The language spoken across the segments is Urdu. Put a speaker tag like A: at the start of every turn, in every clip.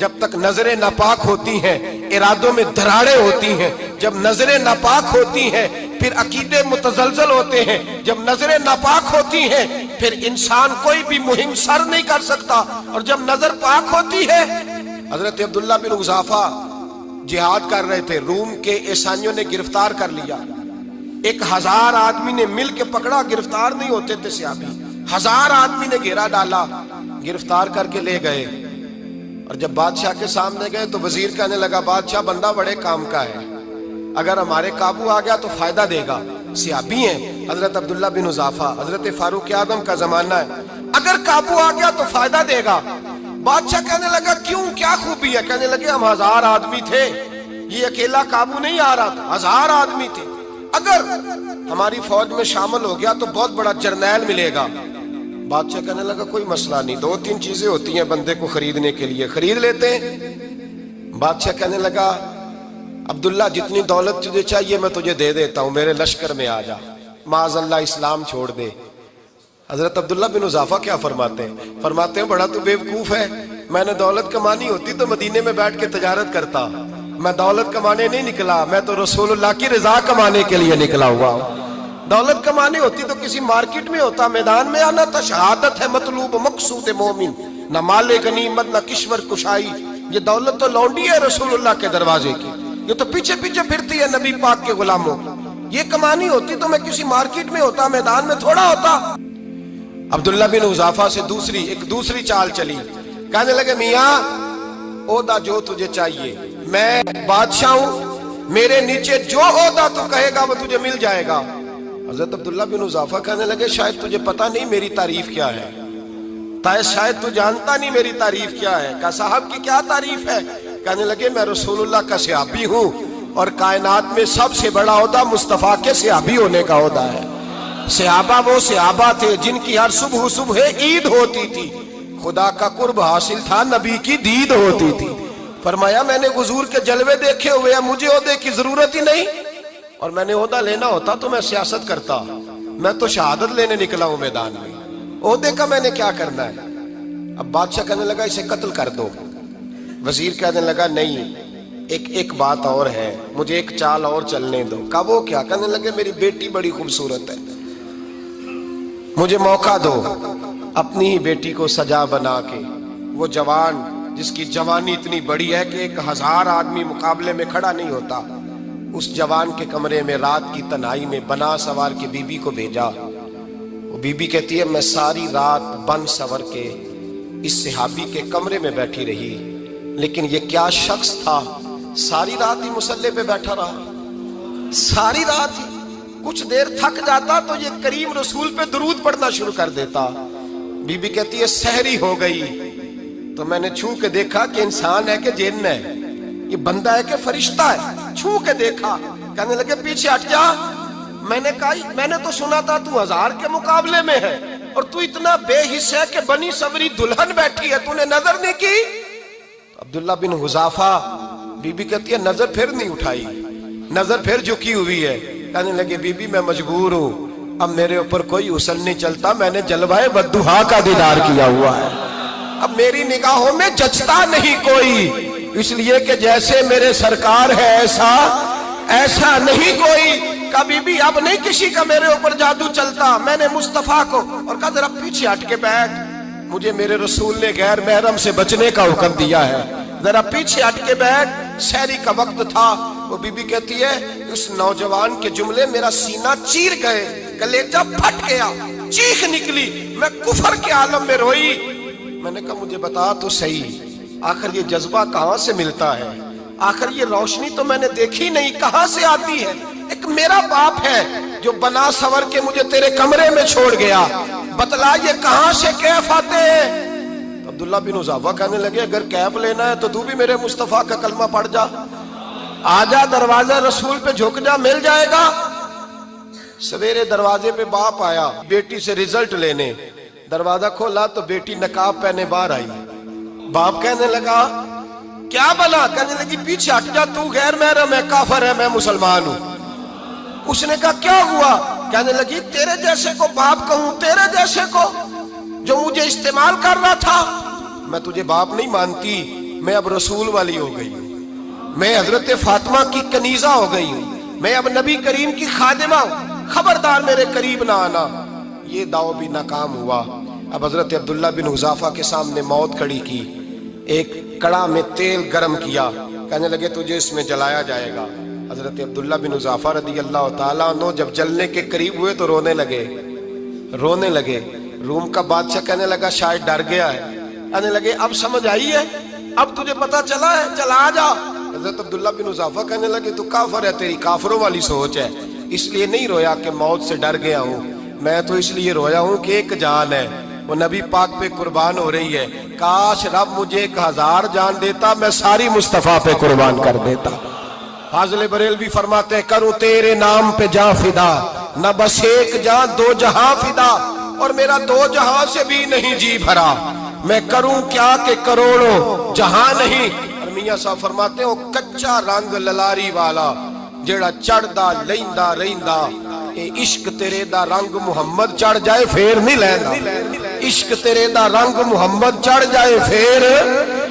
A: جب تک نظریں ناپاک ہوتی ہیں ارادوں میں دراڑیں ہوتی ہیں، جب نظریں ناپاک ہوتی ہیں پھر عقیدے متزلزل ہوتے ہیں، جب نظریں ناپاک ہوتی ہیں پھر انسان کوئی بھی مہم سر نہیں کر سکتا، اور جب نظر پاک ہوتی ہے۔ حضرت عبداللہ بن حذافہ جہاد کر رہے تھے، روم کے عیسائیوں نے گرفتار کر لیا، 1000 آدمی نے مل کے پکڑا، گرفتار نہیں ہوتے تھے صحابی، 1000 آدمی نے گھیرا ڈالا، گرفتار کر کے لے گئے، اور جب بادشاہ کے سامنے گئے تو وزیر کہنے لگا بادشاہ بندہ بڑے کام کا ہے، اگر ہمارے قابو آ گیا تو فائدہ دے گا۔ صحابی ہیں حضرت عبداللہ بن حذافہ، حضرت فاروق اعظم کا زمانہ ہے، اگر قابو آ گیا تو فائدہ دے گا۔ بادشاہ کہنے لگا کیوں، کیا خوبی ہے؟ کہنے لگے ہم 1000 آدمی تھے، یہ اکیلا قابو نہیں آ رہا تھا، 1000 آدمی تھے، اگر ہماری فوج میں شامل ہو گیا تو بہت بڑا جرنیل ملے گا۔ بادشاہ کہنے لگا کوئی مسئلہ نہیں، 2-3 چیزیں ہوتی ہیں بندے کو خریدنے کے لیے، خرید لیتے ہیں۔ بادشاہ کہنے لگا عبداللہ جتنی دولت تجھے چاہیے میں تجھے دے دیتا ہوں، میرے لشکر میں آ جا، معاذ اللہ اسلام چھوڑ دے۔ حضرت عبداللہ بن حذافہ کیا فرماتے ہیں بڑا تو بیوقوف ہے، میں نے دولت کمانی ہوتی تو مدینے میں بیٹھ کے تجارت کرتا، میں دولت کمانے نہیں نکلا، میں تو رسول اللہ کی رضا کمانے کے لیے نکلا ہوا ہوں۔ دولت کمانی ہوتی تو کسی مارکیٹ میں ہوتا، میدان میں آنا تھا، شہادت ہے مطلوب مقصود مومن، نہ مال غنیمت نہ کشور کشائی، یہ دولت تو لونڈی ہے رسول اللہ کے دروازے کی، یہ تو پیچھے پیچھے پھرتی ہے نبی پاک کے غلاموں، یہ کمانی ہوتی تو میں کسی مارکیٹ میں ہوتا، میدان میں تھوڑا ہوتا۔ عبداللہ بن حذافہ سے ایک دوسری چال چلی، کہنے لگے میاں عہدہ جو تجھے چاہیے، میں بادشاہ ہوں، میرے نیچے جو عہدہ تو کہے گا وہ تجھے مل جائے گا۔ حضرت عبداللہ بن حذافہ کہنے لگے شاید تجھے پتہ نہیں میری تعریف کیا ہے، شاید تو جانتا نہیں میری تعریف کیا ہے۔ کہا صاحب کی کیا تعریف ہے؟ کہنے لگے میں رسول اللہ کا صحابی ہوں، اور کائنات میں سب سے بڑا عہدہ مصطفیٰ کے صحابی ہونے کا عہدہ ہے۔ صحابہ وہ صحابہ تھے جن کی ہر صبح عید ہوتی تھی، خدا کا قرب حاصل تھا، نبی کی دید ہوتی تھی۔ فرمایا میں نے حضور کے جلوے دیکھے ہوئے ہیں، مجھے عہدے کی ضرورت ہی نہیں، اور میں نے عہدہ لینا ہوتا تو میں سیاست کرتا، میں تو شہادت لینے نکلا ہوں میدان میں، عہدے کا میں نے کیا کرنا ہے۔ اب بادشاہ کہنے لگا اسے قتل کر دو، وزیر کہنے لگا نہیں ایک بات اور ہے، مجھے ایک چال اور چلنے دو۔ کہا وہ کیا؟ کہنے لگے میری بیٹی بڑی خوبصورت ہے، مجھے موقع دو اپنی ہی بیٹی کو سجا بنا کے، وہ جوان جس کی جوانی اتنی بڑی ہے کہ 1000 آدمی مقابلے میں کھڑا نہیں ہوتا، اس جوان کے کمرے میں رات کی تنہائی میں بنا سوار کے بی بی کو بھیجا۔ وہ بی بی کہتی ہے میں ساری رات بن سور کے اس صحابی کے کمرے میں بیٹھی رہی، لیکن یہ کیا شخص تھا، ساری رات ہی مصلے پہ بیٹھا رہا، ساری رات ہی، کچھ دیر تھک جاتا تو یہ کریم رسول پہ درود پڑھنا شروع کر دیتا۔ بی بی کہتی ہے سحری ہو گئی تو میں نے چھو کے دیکھا کہ انسان ہے کہ جن ہے، یہ بندہ ہے کہ فرشتہ ہے، چھو کے دیکھا۔ کہنے لگے پیچھے ہٹ جا، میں نے کہا میں نے تو سنا تھا تو 1000 کے مقابلے میں ہے، اور تو اتنا بے حس ہے کہ بنی سوری دلہن بیٹھی ہے، تو نے نظر نہیں کی؟ عبداللہ بن حذافہ، بی بی کہتی ہے نظر پھر نہیں اٹھائی، نظر پھر جھکی ہوئی ہے۔ کہنے لگے بی بی میں مجبور ہوں، اب میرے اوپر کوئی حسن نہیں چلتا، میں نے جلوہ بددہا کا دیدار کیا ہوا ہے، اب میری نگاہوں میں جچتا نہیں کوئی، اس لیے کہ جیسے میرے سرکار ہے ایسا نہیں کوئی۔ کبھی بھی اب نہیں کسی کا میرے اوپر جادو چلتا، میں نے مصطفیٰ کو، اور کہا ذرا پیچھے ہٹ کے بیٹھ، مجھے میرے رسول نے غیر محرم سے بچنے کا حکم دیا ہے، ذرا پیچھے ہٹ کے بیٹھ۔ سحری کا وقت تھا، وہ بی بی کہتی ہے اس نوجوان کے جملے میرا سینہ چیر گئے، کلیجہ پھٹ گیا، چیخ نکلی، میں کفر کے عالم میں روئی۔ میں نے کہا مجھے بتا تو صحیح، آخر یہ جذبہ کہاں سے ملتا ہے، آخر یہ روشنی تو میں نے دیکھی نہیں، کہاں سے آتی ہے؟ ایک میرا باپ ہے جو بنا سور کے مجھے تیرے کمرے میں چھوڑ گیا، بتلا یہ کہاں سے کیف آتے ہیں؟ عبداللہ بن حذافہ کہنے لگے اگر کیف لینا ہے تو تو بھی میرے مصطفیٰ کا کلمہ پڑھ جا، آجا دروازہ رسول پہ جھک جا، مل جائے گا۔ سویرے دروازے پہ باپ آیا بیٹی سے رزلٹ لینے، دروازہ کھولا تو بیٹی نقاب پہنے باہر آئی۔ باپ کہنے لگا کیا بنا؟ کہنے لگی پیچھے ہٹ جا، تو غیر محرم ہے، کافر ہے، میں مسلمان ہوں۔ اس نے کہا کیا ہوا؟ کہنے لگی تیرے جیسے کو باپ کہوں، تیرے جیسے کو جو مجھے استعمال کر رہا تھا، میں تجھے باپ نہیں مانتی، میں اب رسول والی ہو گئی ہوں، میں حضرت فاطمہ کی کنیزہ ہو گئی ہوں، میں اب نبی کریم کی خادمہ ہوں، خبردار میرے قریب نہ آنا۔ یہ دعو بھی ناکام ہوا۔ اب حضرت عبداللہ بن حذافہ کے سامنے موت کھڑی کی، ایک کڑا میں تیل گرم کیا، کہنے لگے تجھے اس میں جلایا جائے گا۔ حضرت عبداللہ بن حذافہ رضی اللہ تعالیٰ عنہ جب جلنے کے قریب ہوئے تو رونے لگے۔ روم کا بادشاہ کہنے لگا شاید ڈر گیا ہے، کہنے لگے اب سمجھ آئی ہے، اب تجھے پتا چلا ہے، چلا آ جا۔ حضرت عبداللہ بن حذافہ کہنے لگے تو کافر ہے، تیری کافروں والی سوچ ہے، اس لیے نہیں رویا کہ موت سے ڈر گیا ہوں، میں تو اس لیے رویا ہوں کہ ایک جان ہے، وہ نبی پاک پہ قربان ہو رہی ہے، کاش رب مجھے 1000 جان دیتا، میں ساری مصطفیٰ پہ قربان کر دیتا۔ فاضل بریلوی فرماتے ہیں کروں تیرے نام پہ جاں فدا، نہ بس ایک جاں 2 جہاں فدا، اور میرا 2 جہاں سے بھی نہیں جی بھرا، میں کروں کیا کہ کروڑوں جہاں نہیں۔ اور میاں صاحب فرماتے ہیں وہ کچا رنگ للاری والا جڑا چڑھدا لیندا رہندا، اے عشق تیرے دا رنگ محمد چڑھ جائے پھر نہیں لیندا، عشق تیرے دا رنگ محمد چڑھ جائے پھر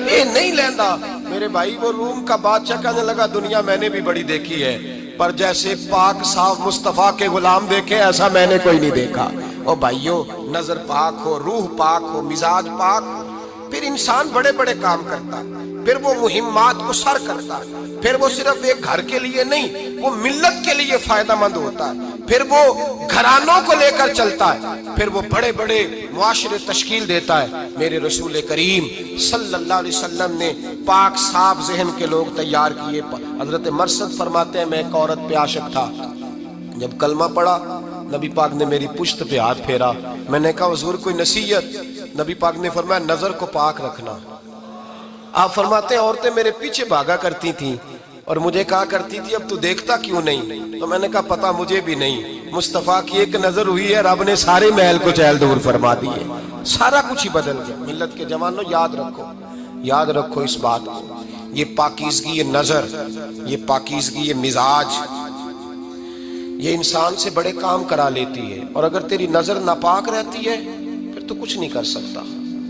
A: اے نہیں لیندا۔ میرے بھائی وہ روم کا بادشاہ کہنے لگا دنیا میں نے بھی بڑی دیکھی ہے، پر جیسے پاک صاف مصطفیٰ کے غلام دیکھے ایسا میں نے کوئی نہیں دیکھا۔ او بھائیو، نظر پاک ہو، روح پاک ہو، مزاج پاک ہو، پھر انسان بڑے بڑے کام کرتا ہے، پھر وہ مہمات کو سر کرتا ہے، پھر وہ صرف ایک گھر کے لیے نہیں، وہ ملت کے لیے فائدہ مند ہوتا ہے، پھر وہ گھرانوں کو لے کر چلتا ہے، پھر وہ بڑے بڑے معاشرے تشکیل دیتا ہے۔ میرے رسول کریم صلی اللہ علیہ وسلم نے پاک صاف ذہن کے لوگ تیار کیے۔ حضرت مرثد فرماتے ہیں میں ایک عورت پہ عاشق تھا، جب کلمہ پڑھا نبی پاک نے میری پشت پہ ہاتھ پھیرا، میں نے کہا حضور کوئی نصیحت؟ نبی پاک نے فرمایا نظر کو پاک رکھنا۔ آپ فرماتے ہیں عورتیں میرے پیچھے بھاگا کرتی تھیں اور مجھے کہا کرتی تھی اب تو دیکھتا کیوں نہیں؟ تو میں نے کہا پتا مجھے بھی نہیں، مصطفیٰ کی ایک نظر ہوئی ہے، رب نے سارے محل کو چہل دور فرما دیے، سارا کچھ ہی بدل گیا۔ ملت کے جوانوں یاد رکھو اس بات کو، یہ پاکیزگی، یہ نظر، یہ پاکیزگی، یہ مزاج، یہ انسان سے بڑے کام کرا لیتی ہے، اور اگر تیری نظر ناپاک رہتی ہے پھر تو کچھ نہیں کر سکتا،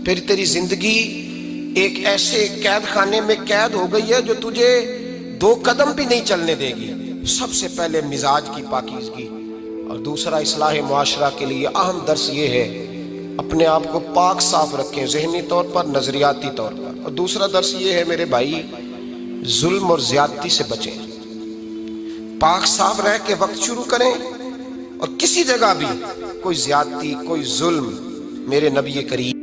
A: پھر تیری زندگی ایک ایسے قید خانے میں قید ہو گئی ہے جو تجھے 2 قدم بھی نہیں چلنے دے گی۔ سب سے پہلے مزاج کی پاکیزگی، اور دوسرا اصلاح معاشرہ کے لیے اہم درس یہ ہے اپنے آپ کو پاک صاف رکھیں، ذہنی طور پر، نظریاتی طور پر، اور دوسرا درس یہ ہے میرے بھائی ظلم اور زیادتی سے بچیں، پاک صاف رہ کے وقت شروع کریں، اور کسی جگہ بھی کوئی زیادتی، کوئی ظلم، میرے نبی کریم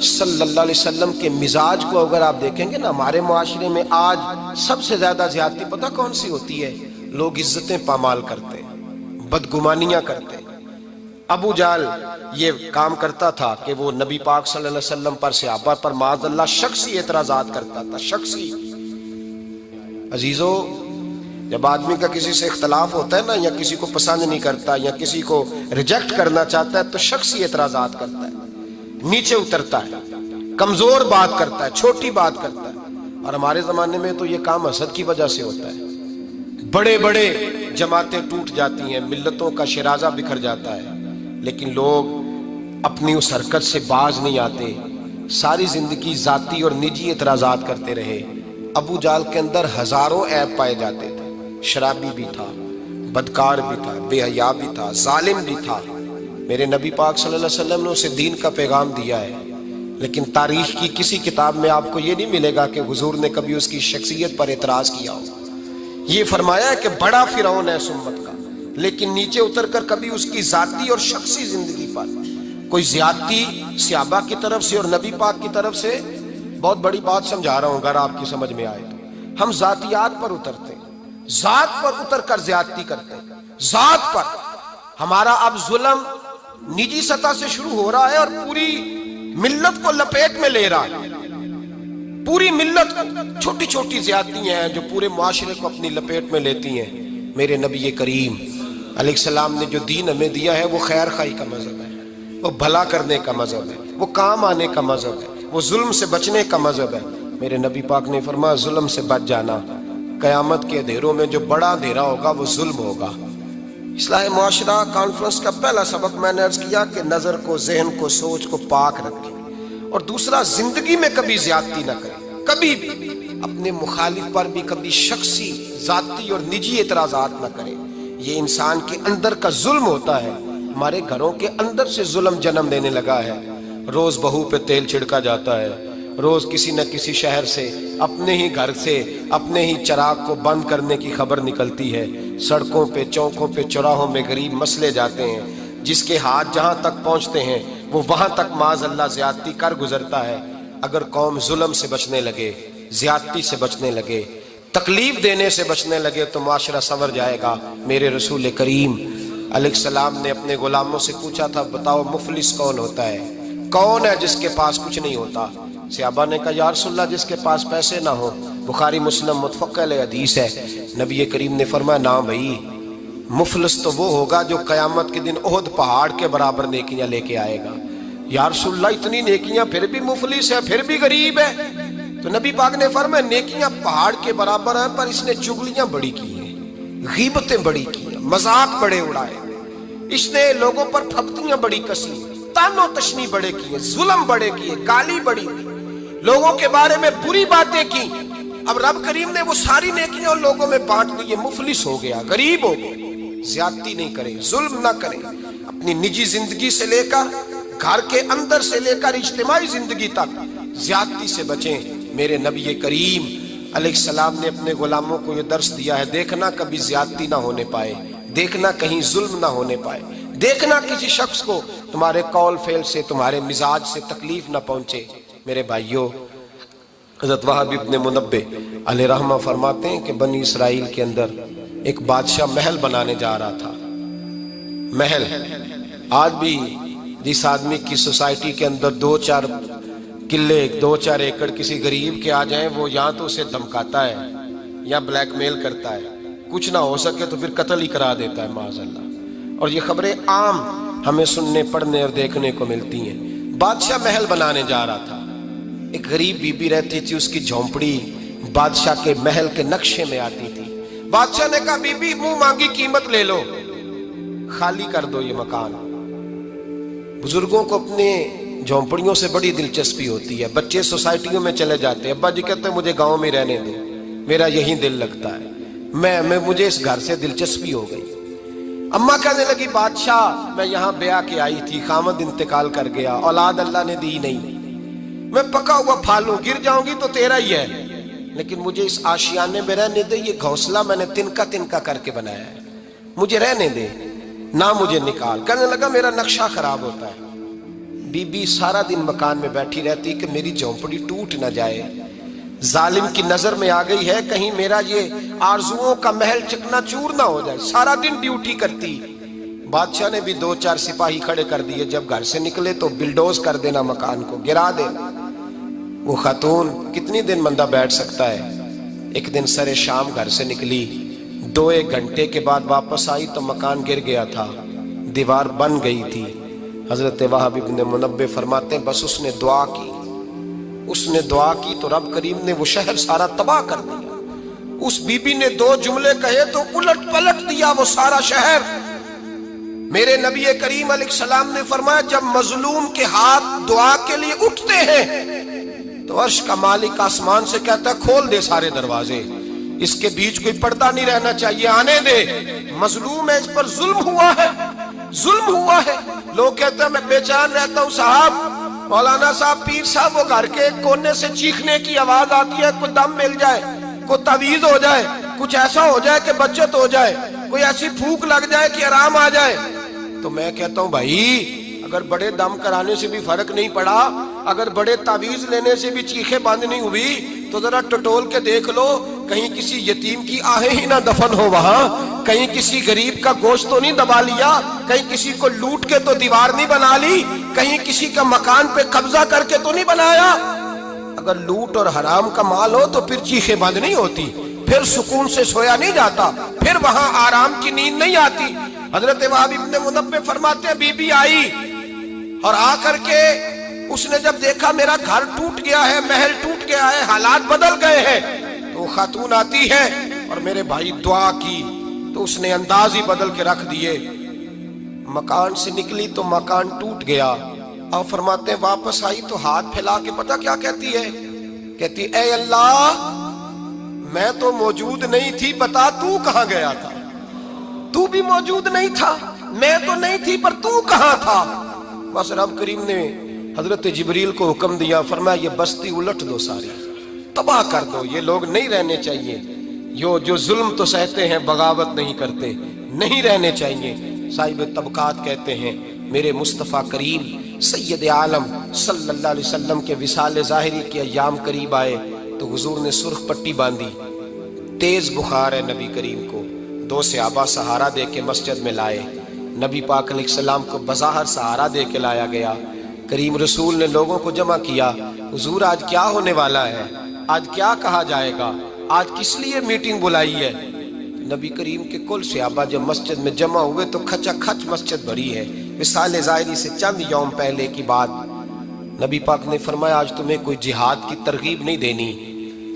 A: صلی اللہ علیہ وسلم کے مزاج کو اگر آپ دیکھیں گے نا، ہمارے معاشرے میں آج سب سے زیادہ زیادتی پتہ کون سی ہوتی ہے؟ لوگ عزتیں پامال کرتے ہیں، بدگمانیاں کرتے ہیں۔ ابو جہل یہ کام کرتا تھا کہ وہ نبی پاک صلی اللہ علیہ وسلم پر، صحابہ پر معاذ اللہ شخصی اعتراضات کرتا تھا، شخصی۔ عزیزو، جب آدمی کا کسی سے اختلاف ہوتا ہے نا، یا کسی کو پسند نہیں کرتا یا کسی کو ریجیکٹ کرنا چاہتا ہے تو شخصی اعتراضات کرتا ہے، نیچے اترتا ہے، کمزور بات کرتا ہے، چھوٹی بات کرتا ہے۔ اور ہمارے زمانے میں تو یہ کام حسد کی وجہ سے ہوتا ہے، بڑے بڑے جماعتیں ٹوٹ جاتی ہیں، ملتوں کا شرازہ بکھر جاتا ہے، لیکن لوگ اپنی اس حرکت سے باز نہیں آتے، ساری زندگی ذاتی اور نجی اعتراضات کرتے رہے۔ ابو جہل کے اندر ہزاروں عیب پائے جاتے تھے، شرابی بھی تھا، بدکار بھی تھا، بے حیا بھی تھا، ظالم بھی تھا۔ میرے نبی پاک صلی اللہ علیہ وسلم نے اسے دین کا پیغام دیا ہے، لیکن تاریخ کی کسی کتاب میں آپ کو یہ نہیں ملے گا کہ حضور نے کبھی اس کی شخصیت پر اعتراض کیا ہو۔ یہ فرمایا ہے کہ بڑا فرعون ہے اس امت کا، لیکن نیچے اتر کر کبھی اس کی ذاتی اور شخصی زندگی پر کوئی زیادتی صحابہ کی طرف سے اور نبی پاک کی طرف سے، بہت بڑی بات سمجھا رہا ہوں اگر آپ کی سمجھ میں آئے تو، ہم ذاتیات پر اترتے ہیں، ذات پر اتر کر زیادتی کرتے ہیں، ذات پر۔ ہمارا اب ظلم نجی سطح سے شروع ہو رہا ہے اور پوری ملت کو لپیٹ میں لے رہا ہے، پوری ملت کو، چھوٹی چھوٹی زیادتیاں ہیں جو پورے معاشرے کو اپنی لپیٹ میں لیتی ہیں۔ میرے نبی کریم علیہ السلام نے جو دین ہمیں دیا ہے وہ خیر خواہی کا مذہب ہے، وہ بھلا کرنے کا مذہب ہے، وہ کام آنے کا مذہب ہے، وہ ظلم سے بچنے کا مذہب ہے۔ میرے نبی پاک نے فرمایا ظلم سے بچ جانا، قیامت کے اندھیروں میں جو بڑا اندھیرا ہوگا وہ ظلم ہوگا۔ اصلاح معاشرہ کانفرنس کا پہلا سبق میں نے عرض کیا کہ نظر کو، ذہن کو، سوچ کو پاک رکھیں، اور دوسرا زندگی میں کبھی زیادتی نہ کریں۔ کبھی بھی اپنے مخالف پر بھی کبھی شخصی ذاتی اور نجی اعتراضات نہ کریں. یہ انسان کے اندر کا ظلم ہوتا ہے. ہمارے گھروں کے اندر سے ظلم جنم لینے لگا ہے. روز بہو پہ تیل چھڑکا جاتا ہے. روز کسی نہ کسی شہر سے اپنے ہی گھر سے اپنے ہی چراغ کو بند کرنے کی خبر نکلتی ہے. سڑکوں پہ چوکوں پہ چوراہوں میں غریب مسلے جاتے ہیں. جس کے ہاتھ جہاں تک پہنچتے ہیں وہ وہاں تک معاذ اللہ زیادتی کر گزرتا ہے. اگر قوم ظلم سے بچنے لگے, زیادتی سے بچنے لگے, تکلیف دینے سے بچنے لگے تو معاشرہ سنور جائے گا. میرے رسول کریم علیہ السلام نے اپنے غلاموں سے پوچھا تھا, بتاؤ مفلس کون ہوتا ہے؟ کون ہے جس کے پاس کچھ نہیں ہوتا؟ صحابہ نے کہا یا رسول اللہ جس کے پاس پیسے نہ ہو. بخاری مسلم متفق علیہ حدیث ہے. نبی کریم نے فرمایا نا بھائی, مفلس تو وہ ہوگا جو قیامت کے دن احد پہاڑ کے برابر نیکیاں لے کے آئے گا. یا رسول اللہ اتنی نیکیاں پھر بھی مفلس ہے, پھر بھی غریب ہے؟ تو نبی پاک نے فرمایا نیکیاں پہاڑ کے برابر ہیں پر اس نے چغلیاں بڑی کی ہیں, غیبتیں بڑی کی ہیں, مذاق بڑے اڑائے, اس نے لوگوں پر پھپتیاں بڑی کسی, تان و تشنی بڑے کیے, ظلم بڑے کیے, گالی بڑی دی, لوگوں کے بارے میں بری باتیں کی. اب رب کریم نے وہ ساری نیکیاں ان لوگوں میں بانٹ دی. مفلس ہو گیا, غریب ہو گیا. زیادتی نہیں کریں, ظلم نہ کریں. اپنی نجی زندگی سے لے کر گھر کے اندر سے لے کر اجتماعی زندگی تک زیادتی سے بچیں. میرے نبی کریم علیہ السلام نے اپنے غلاموں کو یہ درس دیا ہے, دیکھنا کبھی زیادتی نہ ہونے پائے, دیکھنا کہیں ظلم نہ ہونے پائے, دیکھنا کسی شخص کو تمہارے قول فعل سے تمہارے مزاج سے تکلیف نہ پہنچے. میرے بھائیوں, حضرت وہب ابن منبہ علیہ رحمہ فرماتے ہیں کہ بنی اسرائیل کے اندر ایک بادشاہ محل بنانے جا رہا تھا. محل آج بھی جس آدمی کی سوسائٹی کے اندر 2-4 قلعے 2-4 ایکڑ کسی غریب کے آ جائیں, وہ یا تو اسے دھمکاتا ہے یا بلیک میل کرتا ہے, کچھ نہ ہو سکے تو پھر قتل ہی کرا دیتا ہے معاذ اللہ. اور یہ خبریں عام ہمیں سننے پڑھنے اور دیکھنے کو ملتی ہیں. بادشاہ محل بنانے جا رہا تھا. ایک غریب بی بی رہتی تھی, اس کی جھونپڑی بادشاہ کے محل کے نقشے میں آتی تھی. بادشاہ نے کہا بی بی منہ مانگی قیمت لے لو, خالی کر دو یہ مکان. بزرگوں کو اپنے جھونپڑیوں سے بڑی دلچسپی ہوتی ہے. بچے سوسائٹیوں میں چلے جاتے ہیں, ابا جی کہتے ہیں مجھے گاؤں میں رہنے دو, میرا یہی دل لگتا ہے, میں مجھے اس گھر سے دلچسپی ہو گئی. اماں کہنے لگی بادشاہ میں یہاں بیاہ کے آئی تھی, خامد انتقال کر گیا, اولاد اللہ نے دی نہیں, میں پکا ہوا پھالوں, گر جاؤں گی تو تیرا ہی ہے, لیکن مجھے اس آشیانے میں رہنے دے. یہ گھونسلہ میں نے تنکا کر کے بنایا ہے, مجھے رہنے دے, نہ مجھے نکال. کہنے لگا میرا نقشہ خراب ہوتا ہے. بی بی سارا دن مکان میں بیٹھی رہتی کہ میری جھونپڑی ٹوٹ نہ جائے, ظالم کی نظر میں آ گئی ہے, کہیں میرا یہ آرزوؤں کا محل چکنا چور نہ ہو جائے. سارا دن ڈیوٹی کرتی. بادشاہ نے بھی 2-4 سپاہی کھڑے کر دیے, جب گھر سے نکلے تو بلڈوز کر دینا, مکان کو گرا دینا. وہ خاتون کتنی دن بندہ بیٹھ سکتا ہے. ایک دن سر شام گھر سے نکلی, 2-1 گھنٹے کے بعد واپس آئی تو مکان گر گیا تھا, دیوار بن گئی تھی. حضرت وہب ابن منبہ فرماتے ہیں بس اس نے دعا کی تو رب کریم نے وہ شہر سارا تباہ کر دیا. اس بی بی نے 2 جملے کہے تو الٹ پلٹ دیا وہ سارا شہر. میرے نبی کریم علیہ السلام نے فرمایا جب مظلوم کے ہاتھ دعا کے لیے اٹھتے ہیں تو عرش کا مالک آسمان سے کہتا ہے کھول دے سارے دروازے, اس کے بیچ کوئی پردہ نہیں رہنا چاہیے, آنے دے. مظلوم ہے, اس پر ظلم ہوا ہے. لوگ کہتے ہیں میں بے چین رہتا ہوں صاحب, مولانا صاحب پیر صاحب, وہ گھر کے کونے سے چیخنے کی آواز آتی ہے, کوئی دم مل جائے, کوئی تعویذ ہو جائے, کچھ ایسا ہو جائے کہ بچت ہو جائے, کوئی ایسی پھونک لگ جائے کہ آرام آ جائے. تو میں کہتا ہوں بھائی اگر بڑے دم کرانے سے بھی فرق نہیں پڑا, اگر بڑے تعویذ لینے سے بھی چیخیں بند نہیں ہوئی تو ذرا ٹٹول کے دیکھ لو, کہیں کسی یتیم کی آہیں ہی نہ دفن ہو وہاں, کہیں کسی غریب کا گوشت تو نہیں دبا لیا, کہیں کسی کو لوٹ کے تو دیوار نہیں بنا لی, کہیں کسی کا مکان پہ قبضہ کر کے تو نہیں بنایا. اگر لوٹ اور حرام کا مال ہو تو پھر چیخیں بند نہیں ہوتی, پھر سکون سے سویا نہیں جاتا, پھر وہاں آرام کی نیند نہیں آتی. حضرت وہب ابن منبہ فرماتے ہیں بی بی آئی اور آ کر کے اس نے جب دیکھا میرا گھر ٹوٹ گیا ہے, محل ٹوٹ گیا ہے, حالات بدل گئے ہیں, تو خاتون آتی ہے اور میرے بھائی دعا کی تو اس نے انداز ہی بدل کے رکھ دیے. مکان سے نکلی تو مکان ٹوٹ گیا, اور فرماتے ہیں واپس آئی تو ہاتھ پھیلا کے پتہ کیا کہتی ہے, کہتی اے اللہ میں تو موجود نہیں تھی، بتا تو کہاں گیا تھا؟ تو بھی موجود نہیں تھا، میں تو نہیں تھی، پر تو کہاں تھا؟ بس رب کریم نے حضرت جبریل کو حکم دیا، فرمایا یہ بستی الٹ دو، ساری تباہ کر دو، یہ لوگ نہیں رہنے چاہیے، جو ظلم تو سہتے ہیں بغاوت نہیں کرتے، نہیں رہنے چاہیے۔ صاحب طبقات کہتے ہیں میرے مصطفیٰ کریم سید عالم صلی اللہ علیہ وسلم کے وصال ظاہری کے ایام قریب آئے تو حضور نے سرخ پٹی باندھی، تیز بخار ہے نبی کریم کو، 2 صحابہ سہارا دے کے مسجد میں لائے، نبی پاک علیہ السلام کو بظاہر سہارا دے کے لایا گیا۔ کریم رسول نے لوگوں کو جمع کیا، حضور آج کیا ہونے والا ہے، آج کیا کہا جائے گا، آج کس لیے میٹنگ بلائی ہے؟ نبی کریم کے کل صحابہ جب مسجد میں جمع ہوئے تو کھچا کھچ مسجد بھری ہے۔ وصال ظاہری سے چند یوم پہلے کی بات، نبی پاک نے فرمایا آج تمہیں کوئی جہاد کی ترغیب نہیں دینی،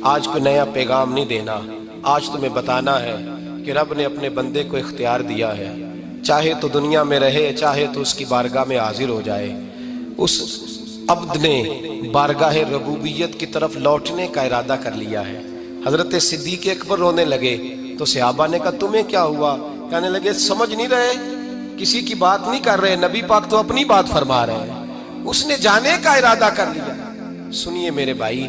A: آج کوئی نیا پیغام نہیں دینا، آج تمہیں بتانا ہے کہ رب نے اپنے بندے کو اختیار دیا ہے، چاہے تو دنیا میں رہے، چاہے تو اس کی بارگاہ میں حاضر ہو جائے۔ اس عبد نے بارگاہ ربوبیت کی طرف لوٹنے کا ارادہ کر لیا ہے۔ حضرت صدیق اکبر رونے لگے تو صحابہ نے کہا تمہیں کیا ہوا؟ کہنے لگے سمجھ نہیں رہے، کسی کی بات نہیں کر رہے، نبی پاک تو اپنی بات فرما رہے ہیں، اس نے جانے کا ارادہ کر لیا۔ سنیے میرے بھائی،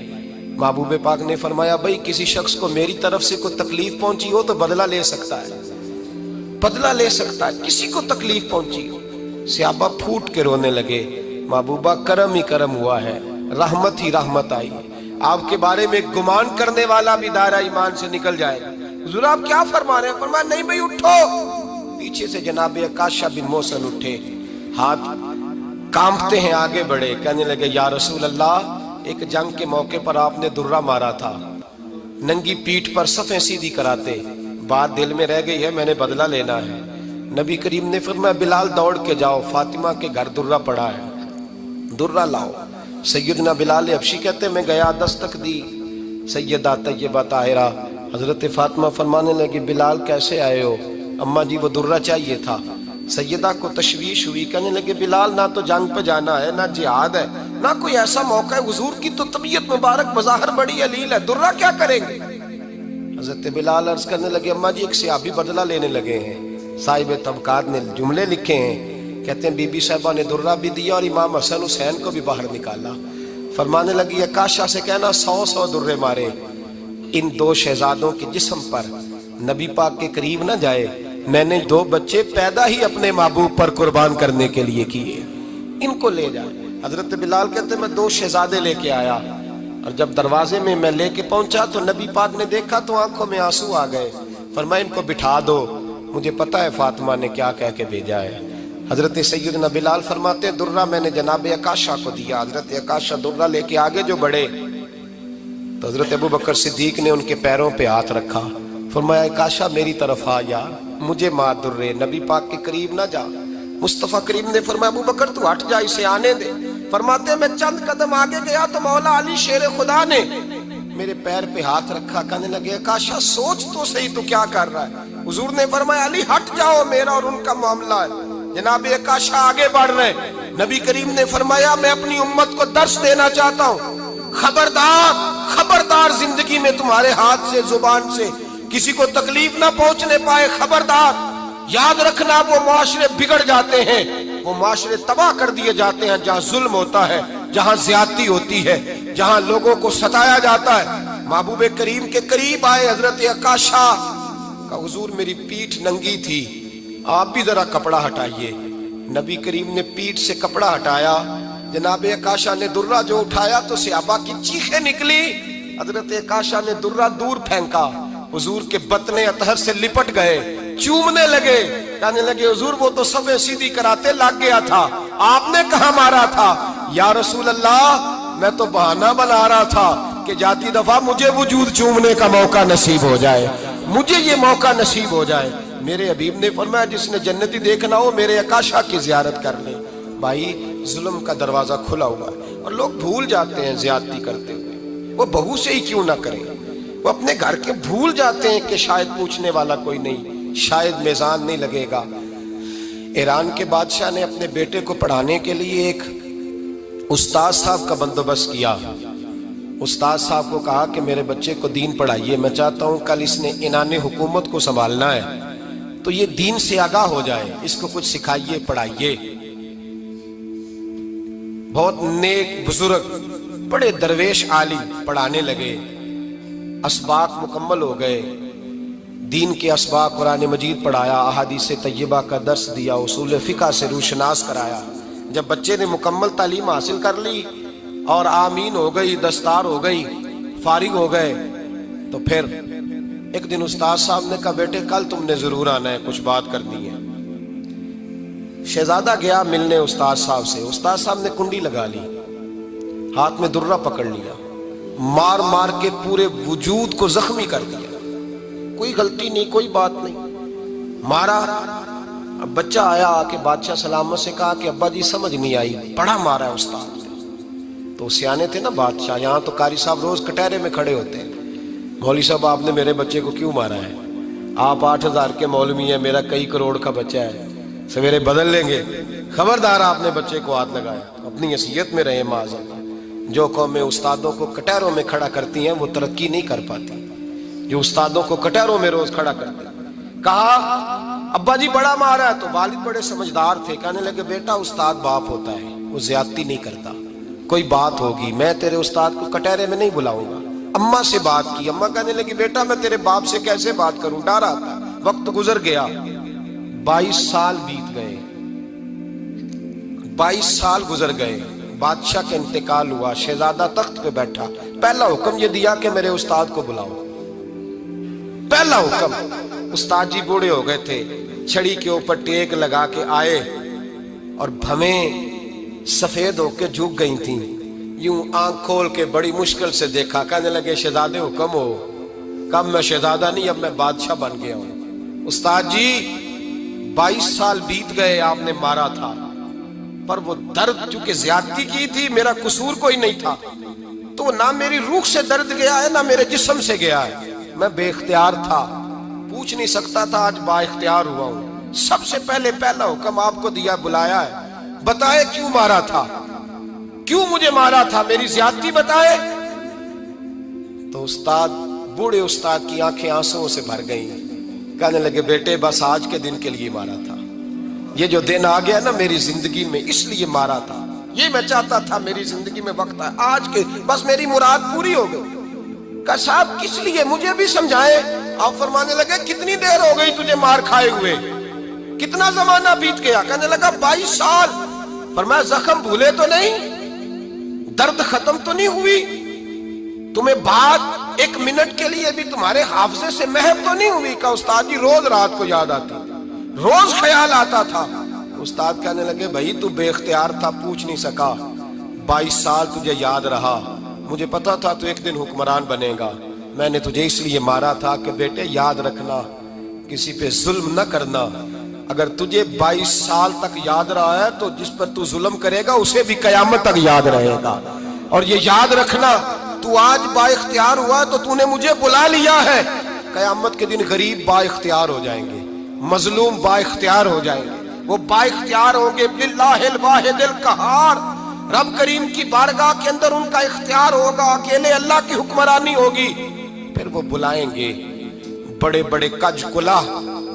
A: محبوب پاک نے فرمایا بھائی کسی شخص کو میری طرف سے کوئی تکلیف پہنچی ہو تو بدلہ لے سکتا ہے، بدلہ لے سکتا ہے، کسی کو تکلیف پہنچی ہو۔ صحابہ پھوٹ کے رونے لگے، محبوبہ کرم ہی کرم ہوا ہے، رحمت ہی رحمت آئی، آپ کے بارے میں گمان کرنے والا بھی دائرہ ایمان سے نکل جائے گا۔ حضور آپ کیا فرما رہے ہیں؟ فرمایا نہیں بھائی اٹھو۔ پیچھے سے جناب عکاشہ بن محصن اٹھے، ہاتھ کانپتے ہیں، آگے بڑھے، کہنے لگے یا رسول اللہ ایک جنگ کے موقع پر آپ نے درہ مارا تھا، ننگی پیٹھ پر صفیں سیدھی کراتے، بات دل میں رہ گئی ہے، میں نے بدلہ لینا ہے۔ نبی کریم نے فرمایا بلال دوڑ کے جاؤ، فاطمہ کے گھر درہ پڑا ہے، درہ لاؤ۔ سیدنا بلال حبشی کہتے میں گیا، دستک دی، سیدہ طیبہ طاہرہ حضرت فاطمہ فرمانے لگی بلال کیسے آئے ہو؟ اماں جی وہ درہ چاہیے تھا۔ سیدہ کو تشویش ہوئی، کہنے لگے بلال نہ تو جنگ پہ جانا ہے، نہ جہاد ہے، نہ کوئی ایسا موقع ہے، حضور کی تو طبیعت مبارک بظاہر بڑی علیل ہے، درہ کیا کریں گے؟ حضرت بلال عرض کرنے لگے اماں جی ایک صحابی بدلہ لینے لگے ہیں۔ صاحب طبقات نے جملے لکھے ہیں، کہتے ہیں بی بی صاحبہ نے درہ بھی دیا اور امام حسن حسین کو بھی باہر نکالا۔ فرمانے لگی عکاشہ سے کہنا 100 درے مارے، ان 2 شہزادوں کے جسم پر نبی پاک کے قریب نہ جائے، میں نے 2 بچے پیدا ہی اپنے محبوب پر قربان کرنے کے لیے کیے، ان کو لے جا۔ حضرت بلال کہتے ہیں میں 2 شہزادے لے کے آیا، اور جب دروازے میں میں لے کے پہنچا تو نبی پاک نے دیکھا تو آنکھوں میں آنسو آ گئے۔ فرمایا ان کو بٹھا دو، مجھے پتا ہے فاطمہ نے کیا کہہ کے بھیجا ہے۔ حضرت سیدنا بلال فرماتے ہیں درہ میں نے جناب عکاشہ کو دیا، حضرت عکاشہ درہ لے کے آگے جو بڑھے تو حضرت ابو بکر صدیق نے ان کے پیروں پہ ہاتھ رکھا، فرمایا عکاشہ میری طرف آ یار، مجھے مار درے، نبی پاک کے قریب نہ جا۔ مصطفیٰ کریم نے فرمایا ابو بکر تو ہٹ جا، اسے آنے دے۔ فرماتے ہیں میں چند قدم آگے گیا تو مولا علی شیر خدا نے میرے پیر پہ ہاتھ رکھا، کہنے لگے عکاشہ سوچ تو صحیح تو کیا کر رہا ہے؟ حضور نے فرمایا علی ہٹ جاؤ، میرا اور ان کا معاملہ ہے۔ جناب عکاشہ آگے بڑھ رہے، نبی کریم نے فرمایا میں اپنی امت کو درس دینا چاہتا ہوں، خبردار خبردار زندگی میں تمہارے ہاتھ سے زبان سے کسی کو تکلیف نہ پہنچنے پائے، خبردار یاد رکھنا وہ معاشرے بگڑ جاتے ہیں، وہ معاشرے تباہ کر دیے جاتے ہیں جہاں ظلم ہوتا ہے، جہاں زیادتی ہوتی ہے، جہاں لوگوں کو ستایا جاتا ہے۔ محبوب کریم کے قریب آئے حضرت عکاشہ کا، حضور میری پیٹھ ننگی تھی، آپ بھی ذرا کپڑا ہٹائیے۔ نبی کریم نے پیٹھ سے کپڑا ہٹایا، جناب عکاشہ نے درہ جو اٹھایا تو صحابہ کی چیخیں نکلی، حضرت عکاشہ نے درہ دور پھینکا، حضور کے بطن اطہر سے لپٹ گئے، چومنے لگے، کہنے لگے حضور وہ تو صفیں سیدھی کراتے لگ گیا تھا، آپ نے کہاں مارا تھا؟ یا رسول اللہ میں تو بہانہ بنا رہا تھا کہ جاتی دفعہ مجھے وجود چومنے کا موقع نصیب ہو جائے، مجھے یہ موقع نصیب ہو جائے۔ میرے حبیب نے فرمایا جس نے جنتی دیکھنا ہو میرے عکاشہ کی زیارت کر لے۔ بھائی ظلم کا دروازہ کھلا ہوا ہے اور لوگ بھول جاتے ہیں زیادتی کرتے ہوئے، وہ بہو سے ہی کیوں نہ کریں، وہ اپنے گھر کے بھول جاتے ہیں کہ شاید پوچھنے والا کوئی نہیں، شاید میزان نہیں لگے گا۔ ایران کے بادشاہ نے اپنے بیٹے کو پڑھانے کے لیے ایک استاد صاحب کا بندوبست کیا، استاد صاحب کو کہا کہ میرے بچے کو دین پڑھائیے، میں چاہتا ہوں کل اس نے عنان حکومت کو سنبھالنا ہے تو یہ دین سے آگاہ ہو جائے، اس کو کچھ سکھائیے، پڑھائیے۔ بہت نیک بزرگ بڑے درویش عالم پڑھانے لگے، اسباق مکمل ہو گئے، دین کے اسباق قرآن مجید پڑھایا، احادیث طیبہ کا درس دیا، اصول فقہ سے روشناس کرایا۔ جب بچے نے مکمل تعلیم حاصل کر لی اور آمین ہو گئی، دستار ہو گئی، فارغ ہو گئے، تو پھر ایک دن استاد صاحب نے کہا بیٹے کل تم نے ضرور آنا ہے، کچھ بات کرنی ہے۔ شہزادہ گیا ملنے استاد صاحب سے، استاد صاحب نے کنڈی لگا لی، ہاتھ میں درہ پکڑ لیا، مار مار کے پورے وجود کو زخمی کر دیا، کوئی غلطی نہیں، کوئی بات نہیں، مارا۔ اب بچہ آیا آ کے بادشاہ سلامت سے کہا کہ ابا جی سمجھ نہیں آئی، بڑا مارا ہے استاد نے۔ تو سیانے تھے نا بادشاہ، یہاں تو قاری صاحب روز کٹہرے میں کھڑے ہوتے ہیں، مولوی صاحب آپ نے میرے بچے کو کیوں مارا ہے؟ آپ 8,000 کے مولوی ہیں، میرا کئی کروڑ کا بچہ ہے، سویرے بدل لیں گے، خبردار آپ نے بچے کو ہاتھ لگایا، اپنی حیثیت میں رہے معاذ اللہ۔ جو قومیں استادوں کو کٹہروں میں کھڑا کرتی ہیں وہ ترقی نہیں کر پاتی، جو استادوں کو کٹہروں میں روز کھڑا کرتے ہیں۔ کہا ابا جی بڑا مارا ہے، تو والد بڑے سمجھدار تھے، کہنے لگے بیٹا استاد باپ ہوتا ہے، وہ زیادتی نہیں کرتا، کوئی بات ہوگی میں تیرے استاد کو کٹہرے میں نہیں بلاؤں گا۔ اماں سے بات کی، اماں کہنے لگی بیٹا میں تیرے باپ سے کیسے بات کروں، ڈر آتا۔ وقت گزر گیا، 22 سال بیت گئے، 22 سال گزر گئے، بادشاہ کا انتقال ہوا، شہزادہ تخت پہ بیٹھا، پہلا حکم یہ دیا کہ میرے استاد کو بلاؤ، پہلا حکم۔ استاد جی بوڑھے ہو گئے تھے، چھڑی کے اوپر ٹیک لگا کے آئے اور بھویں سفید ہو کے جھک گئی تھیں، یوں آنکھ کھول کے بڑی مشکل سے دیکھا، کہنے لگے شہزادے حکم ہو۔ کب میں شہزادہ نہیں، اب میں بادشاہ بن گیا ہوں۔ استاد جی 22 سال بیت گئے، آپ نے مارا تھا، پر وہ درد چونکہ زیادتی کی تھی، میرا قصور کوئی نہیں تھا، تو نہ میری روح سے درد گیا ہے نہ میرے جسم سے گیا ہے، میں بے اختیار تھا، پوچھ نہیں سکتا تھا، آج با اختیار ہوا ہوں۔ سب سے پہلے پہلا حکم آپ کو دیا، بلایا ہے، بتائے کیوں مارا تھا، کیوں مجھے مارا تھا، میری زیادتی بتائے۔ تو استاد، بوڑھے استاد کی آنکھیں آنسوں سے بھر گئیں، کہنے لگے بیٹے بس آج کے دن کے لیے مارا تھا، یہ جو دن آ گیا نا میری زندگی میں اس لیے مارا تھا، یہ میں چاہتا تھا میری زندگی میں وقت آئے، آج کے بس میری مراد پوری ہو گئی۔ کہا صاحب کس لیے، مجھے بھی سمجھائے۔ آپ فرمانے لگے کتنی دیر ہو گئی تجھے مار کھائے ہوئے، کتنا زمانہ بیت گیا؟ کہنے لگا 22 سال۔ فرمایا زخم بھولے تو نہیں، درد ختم تو نہیں ہوئی، تمہیں بات 1 منٹ کے لیے بھی تمہارے حافظے سے محو تو نہیں ہوئی؟ کہا استاد جی روز رات کو یاد آتی، روز خیال آتا تھا۔ استاد کہنے لگے بھائی تو بے اختیار تھا، پوچھ نہیں سکا، 22 سال تجھے یاد رہا، مجھے پتا تھا تو ایک دن حکمران بنے گا، میں نے تجھے اس لیے مارا تھا کہ بیٹے یاد رکھنا، کسی پہ ظلم نہ کرنا، اگر تجھے 22 سال تک یاد رہا ہے تو جس پر تو ظلم کرے گا اسے بھی قیامت تک یاد رہے گا، اور یہ یاد رکھنا تو آج با اختیار ہوا تو تو نے مجھے بلا لیا ہے، قیامت کے دن غریب با اختیار ہو جائیں گے، مظلوم با اختیار ہو جائیں گے، وہ با اختیار ہوں گے باللہ الواحد القہار، رب کریم کی بارگاہ کے اندر ان کا اختیار ہوگا، اکیلے اللہ کی حکمرانی ہوگی، پھر وہ بلائیں گے بڑے بڑے کج کلا،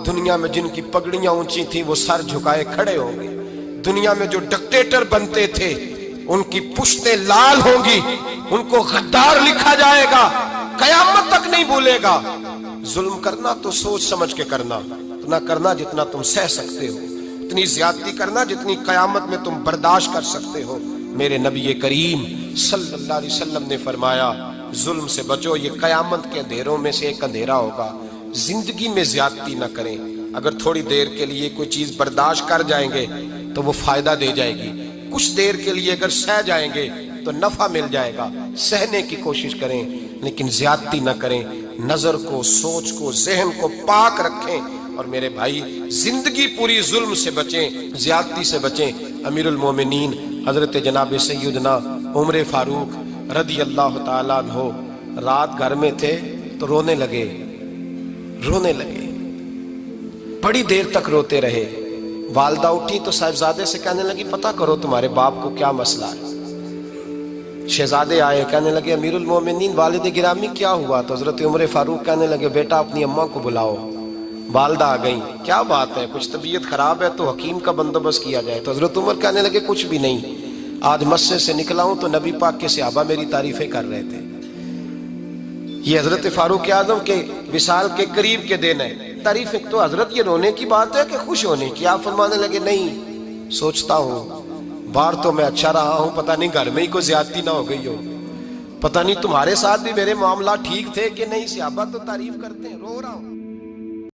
A: دنیا میں جن کی پگڑیاں اونچی تھیں وہ سر جھکائے کھڑے ہوں گے، دنیا میں جو ڈکٹیٹر بنتے تھے ان کی پشتیں لال ہوں گی، ان کو غدار لکھا جائے گا، قیامت تک نہیں بھولے گا۔ ظلم کرنا تو سوچ سمجھ کے کرنا، اتنا کرنا جتنا تم سہ سکتے ہو، اتنی زیادتی کرنا جتنی قیامت میں تم برداشت کر سکتے ہو۔ میرے نبی کریم صلی اللہ علیہ وسلم نے فرمایا ظلم سے بچو، یہ قیامت کے اندھیروں میں سے ایک اندھیرا ہوگا۔ زندگی میں زیادتی نہ کریں، اگر تھوڑی دیر کے لیے کوئی چیز برداشت کر جائیں گے تو وہ فائدہ دے جائے گی، کچھ دیر کے لیے اگر سہ جائیں گے تو نفع مل جائے گا، سہنے کی کوشش کریں لیکن زیادتی نہ کریں، نظر کو، سوچ کو، ذہن کو پاک رکھیں، اور میرے بھائی زندگی پوری ظلم سے بچیں، زیادتی سے بچیں۔ امیر المومنین حضرت جناب سیدنا عمر فاروق رضی اللہ تعالیٰ عنہ رات گھر میں تھے تو رونے لگے، بڑی دیر تک روتے رہے۔ والدہ اٹھی تو صاحبزادے سے کہنے لگی پتہ کرو تمہارے باپ کو کیا مسئلہ ہے۔ شہزادے آئے، کہنے لگے امیر المومنین والد گرامی کیا ہوا؟ تو حضرت عمر فاروق کہنے لگے بیٹا اپنی اماں کو بلاؤ۔ والدہ آ گئیں، کیا بات ہے، کچھ طبیعت خراب ہے تو حکیم کا بندوبست کیا جائے۔ تو حضرت عمر کہنے لگے کچھ بھی نہیں، آج مسجد سے نکلا ہوں تو نبی پاک کے صحابہ میری تعریفیں کر رہے تھے۔ یہ حضرت فاروق اعظم کے وصال کے قریب کے دن ہے۔ تعریفیں تو حضرت یہ رونے کی بات ہے کہ خوش ہونے کی؟ آپ فرمانے لگے نہیں، سوچتا ہوں باہر تو میں اچھا رہا ہوں، پتہ نہیں گھر میں ہی کوئی زیادتی نہ ہو گئی ہو، پتہ نہیں تمہارے ساتھ بھی میرے معاملات ٹھیک تھے کہ نہیں، صحابہ تو تعریف کرتے ہیں، رو رہا ہوں۔